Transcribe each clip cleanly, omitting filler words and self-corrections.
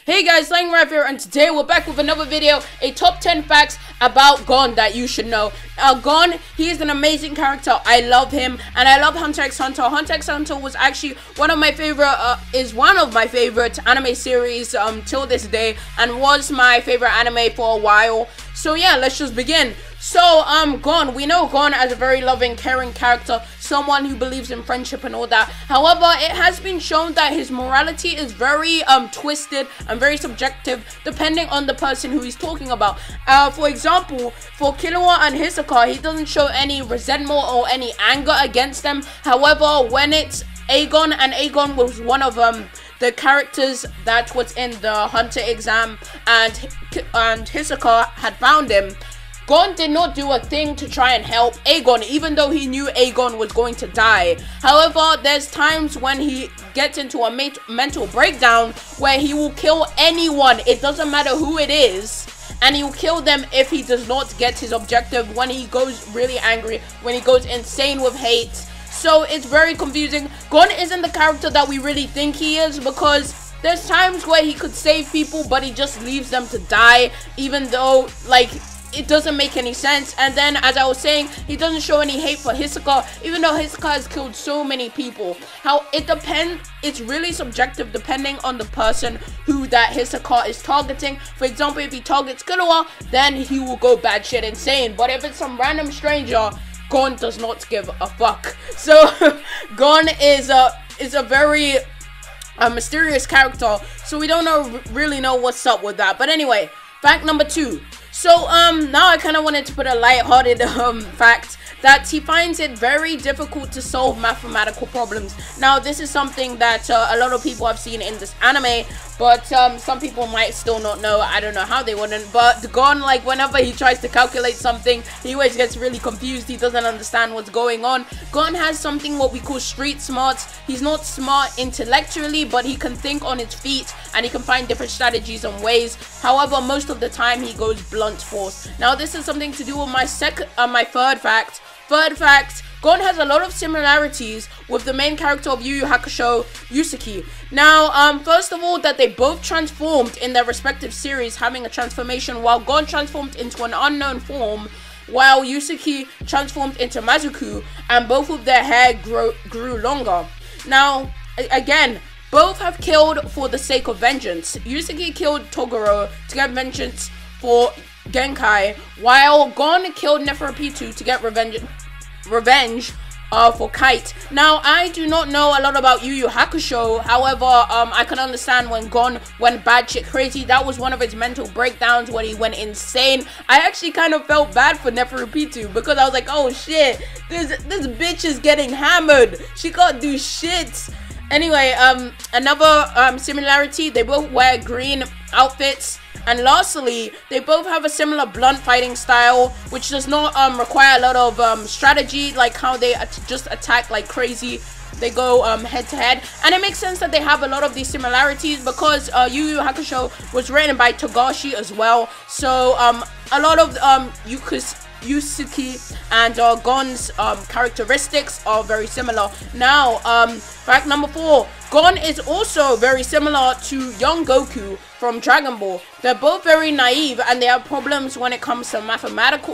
Hey guys, lightningrafh here, and today we're back with another video, a top 10 facts about Gon that you should know. Gon, he is an amazing character. I love him, and I love Hunter x Hunter. Hunter x Hunter was actually one of my favorite anime series till this day, and was my favorite anime for a while. So yeah, let's just begin. So, Gon, we know Gon as a very loving, caring character, someone who believes in friendship and all that. However, it has been shown that his morality is very, twisted and very subjective, depending on the person who he's talking about. For example, for Killua and Hisoka, he doesn't show any resentment or any anger against them. However, when it's Aegon, and Aegon was one of, the characters that was in the Hunter exam, and Hisoka had found him, Gon did not do a thing to try and help Aegon, even though he knew Aegon was going to die. However, there's times when he gets into a mental breakdown where he will kill anyone, it doesn't matter who it is, and he will kill them if he does not get his objective, when he goes really angry, when he goes insane with hate. So it's very confusing. Gon isn't the character that we really think he is, because there's times where he could save people, but he just leaves them to die, even though, like, it doesn't make any sense. And then, as I was saying, he doesn't show any hate for Hisoka, even though Hisoka has killed so many people. How it depends, it's really subjective depending on the person who that Hisoka is targeting. For example, if he targets Killua, then he will go batshit insane. But if it's some random stranger, Gon does not give a fuck. So Gon is a very mysterious character, so we don't really know what's up with that. But anyway, fact number 2. So, now I kind of wanted to put a light-hearted, fact that he finds it very difficult to solve mathematical problems. Now, this is something that a lot of people have seen in this anime, but some people might still not know. I don't know how they wouldn't, but Gon, like, whenever he tries to calculate something, he always gets really confused. He doesn't understand what's going on. Gon has something what we call street smarts. He's not smart intellectually, but he can think on his feet, and he can find different strategies and ways. However, most of the time, he goes blunt force. Now, this is something to do with my third fact. Third fact, Gon has a lot of similarities with the main character of Yu Yu Hakusho, Yusuke. Now, first of all, that they both transformed in their respective series, having a transformation, while Gon transformed into an unknown form, while Yusuke transformed into Mazuku, and both of their hair grew longer. Now, again, both have killed for the sake of vengeance. Yusuke killed Toguro to get vengeance for Genkai, while Gon killed Neferpitou to get revenge for Kite. Now, I do not know a lot about Yu Yu Hakusho. However, I can understand when Gon went batshit crazy. That was one of his mental breakdowns when he went insane. I actually kind of felt bad for Neferpitou, because I was like, oh shit, this bitch is getting hammered. She can't do shit. Anyway, another similarity, they both wear green outfits. And lastly, they both have a similar blunt fighting style, which does not require a lot of strategy, like how they just attack like crazy. They go head to head, and it makes sense that they have a lot of these similarities, because Yu Yu Hakusho was written by Togashi as well. So a lot of Yusuke and Gon's characteristics are very similar. Now, fact number 4, Gon is also very similar to young Goku from Dragon Ball. They're both very naive, and they have problems when it comes to mathematics.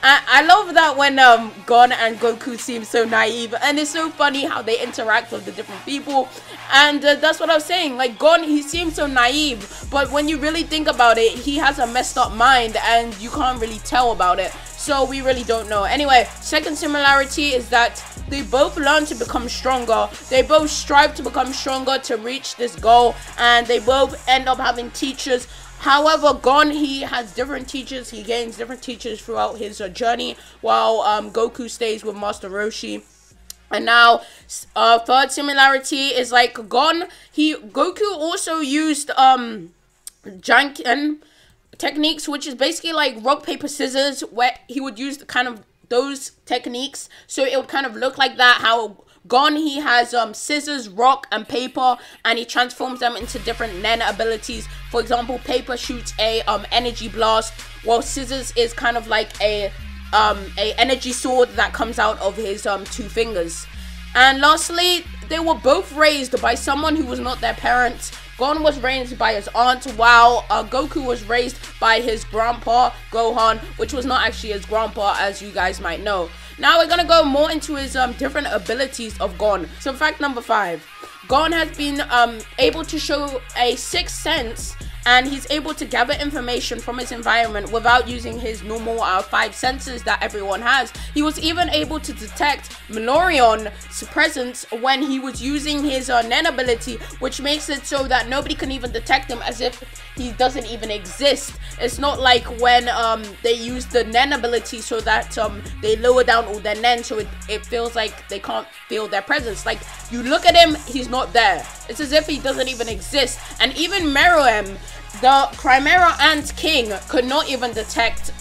I love that when Gon and Goku seem so naive, and it's so funny how they interact with the different people. And that's what I was saying, like Gon, he seems so naive, but when you really think about it, he has a messed up mind, and you can't really tell about it. So we really don't know. Anyway, second similarity is that they both learn to become stronger. They both strive to become stronger to reach this goal, and they both end up having teachers. However, Gon, he has different teachers. He gains different teachers throughout his journey, while Goku stays with Master Roshi. And now, third similarity is like Goku also used Janken techniques, which is basically like rock, paper, scissors, where he would use kind of those techniques, so it would kind of look like that. How Gon, he has scissors, rock, and paper, and he transforms them into different Nen abilities. For example, paper shoots a energy blast, while scissors is kind of like a energy sword that comes out of his 2 fingers. And lastly, they were both raised by someone who was not their parents. Gon was raised by his aunt, while Goku was raised by his grandpa, Gohan, which was not actually his grandpa, as you guys might know. Now we're gonna go more into his different abilities of Gon. So fact number 5. Gon has been able to show a sixth sense, and he's able to gather information from his environment without using his normal 5 senses that everyone has. He was even able to detect Melorion's presence when he was using his Nen ability, which makes it so that nobody can even detect him, as if he doesn't even exist. It's not like when they use the Nen ability so that they lower down all their Nen, so it feels like they can't feel their presence. Like, you look at him, he's not there. It's as if he doesn't even exist. And even Meruem, the Chimera Ant King, could not even detect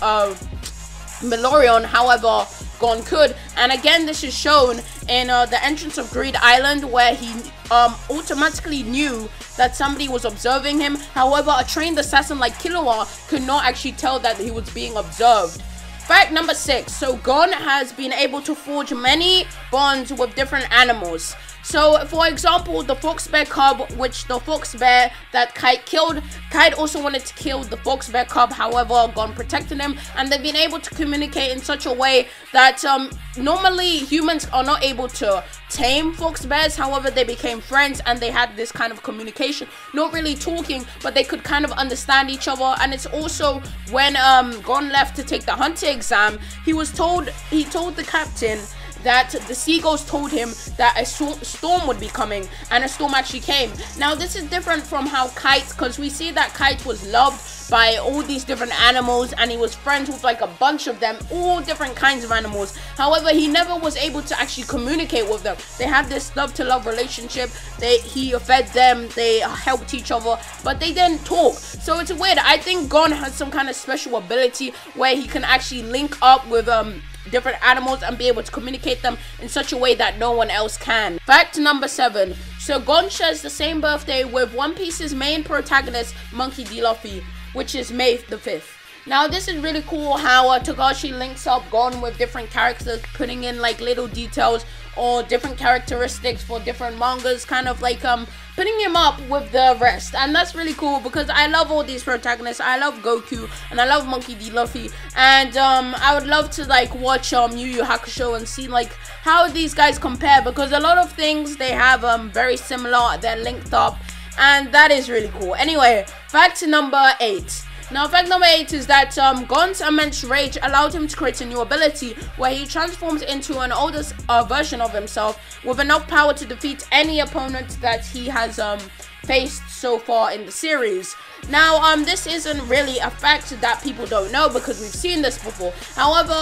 Melorion. However, Gon could. And again, this is shown in the entrance of Greed Island, where he automatically knew that somebody was observing him. However, a trained assassin like Killua could not actually tell that he was being observed. Fact number 6. So Gon has been able to forge many bonds with different animals. So, for example, the fox bear cub, which the fox bear that Kite killed, Kite also wanted to kill the fox bear cub. However, Gon protected him, and they've been able to communicate in such a way that normally humans are not able to tame fox bears. However, they became friends, and they had this kind of communication, not really talking, but they could kind of understand each other. And it's also when Gon left to take the hunter exam, he told the captain that the seagulls told him that a storm would be coming, and a storm actually came. Now, this is different from how Kite, because we see that Kite was loved by all these different animals, and he was friends with like a bunch of them, all different kinds of animals. However, he never was able to actually communicate with them. They had this love-to-love relationship. He fed them, they helped each other, but they didn't talk. So it's weird. I think Gon has some kind of special ability where he can actually link up with different animals and be able to communicate them in such a way that no one else can. Fact number 7. So Gon shares the same birthday with One Piece's main protagonist, Monkey D. Luffy, which is May the 5th. Now, this is really cool how Togashi links up Gon with different characters, putting in like little details or different characteristics for different mangas, kind of like putting him up with the rest. And that's really cool because I love all these protagonists. I love Goku and I love Monkey D. Luffy, and I would love to like watch Yu Yu Hakusho and see like how these guys compare, because a lot of things they have very similar, they're linked up, and that is really cool. Anyway, fact number 8. Now, fact number 8 is that Gon's immense rage allowed him to create a new ability where he transforms into an older version of himself with enough power to defeat any opponent that he has faced so far in the series. Now, this isn't really a fact that people don't know because we've seen this before. However,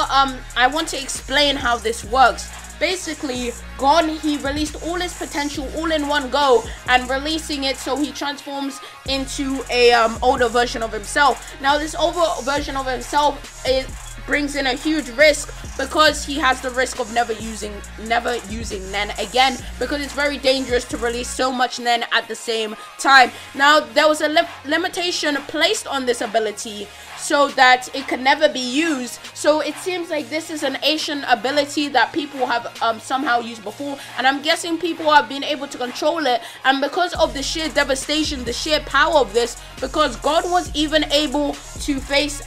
I want to explain how this works. Basically, Gon, he released all his potential all in one go, and releasing it so he transforms into a older version of himself. Now, this older version of himself, it brings in a huge risk because he has the risk of never using Nen again, because it's very dangerous to release so much Nen at the same time. Now, there was a limitation placed on this ability so that it could never be used. So it seems like this is an Asian ability that people have somehow used before, and I'm guessing people have been able to control it. And because of the sheer devastation, the sheer power of this, because God was even able to face,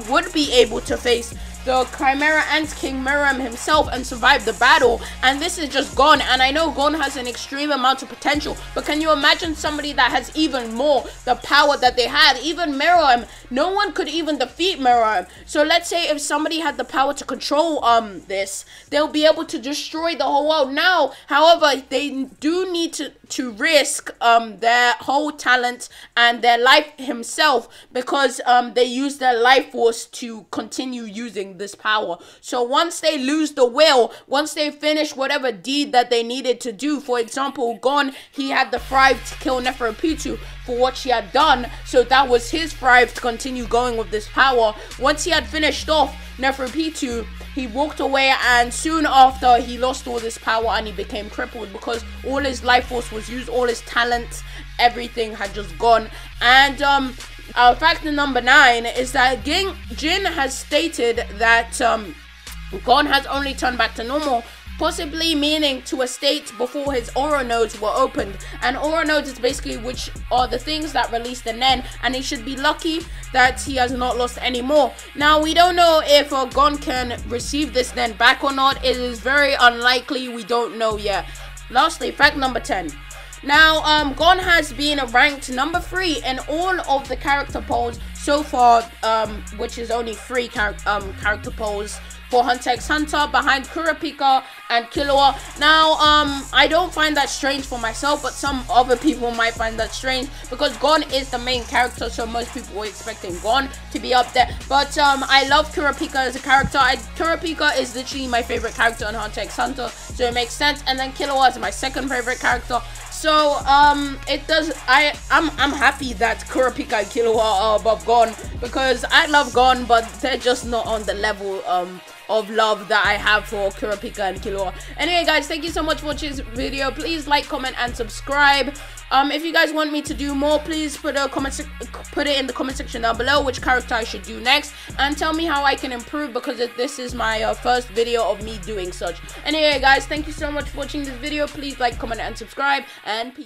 would be able to face the Chimera Ant King Meruem himself and survive the battle, and this is just Gon. And I know Gon has an extreme amount of potential, but can you imagine somebody that has even more the power that they had? Even Meruem, no one could even defeat Meruem. So let's say if somebody had the power to control this, they'll be able to destroy the whole world. Now, however, they do need to risk their whole talent and their life himself, because they use their life force to continue using this power. So once they lose the will, once they finish whatever deed that they needed to do, for example, Gon, he had the thrive to kill Neferpitu for what she had done, so that was his thrive to continue going with this power. Once he had finished off Neferpitu, he walked away, and soon after he lost all this power and he became crippled because all his life force was used, all his talent, everything had just gone. And fact number 9 is that Jin has stated that Gon has only turned back to normal possibly meaning to a state before his aura nodes were opened. And aura nodes is basically which are the things that release the Nen, and he should be lucky that he has not lost any more. Now, we don't know if Gon can receive this Nen back or not. It is very unlikely. We don't know yet. Lastly, fact number 10. Now, Gon has been ranked number 3 in all of the character polls so far, which is only 3 character polls for Hunter x Hunter, behind Kurapika and Killua. Now, I don't find that strange for myself, but some other people might find that strange because Gon is the main character, so most people were expecting Gon to be up there. But I love Kurapika as a character. Kurapika is literally my favorite character in Hunter x Hunter, so it makes sense. And then Killua is my second favorite character. So I'm happy that Kurapika and Killua are above Gon because I love Gon, but they're just not on the level of love that I have for Kurapika and Killua. Anyway, guys, thank you so much for watching this video. Please like, comment, and subscribe. If you guys want me to do more, please put it in the comment section down below which character I should do next, and tell me how I can improve because this is my first video of me doing such. Anyway, guys, thank you so much for watching this video. Please like, comment, and subscribe, and peace.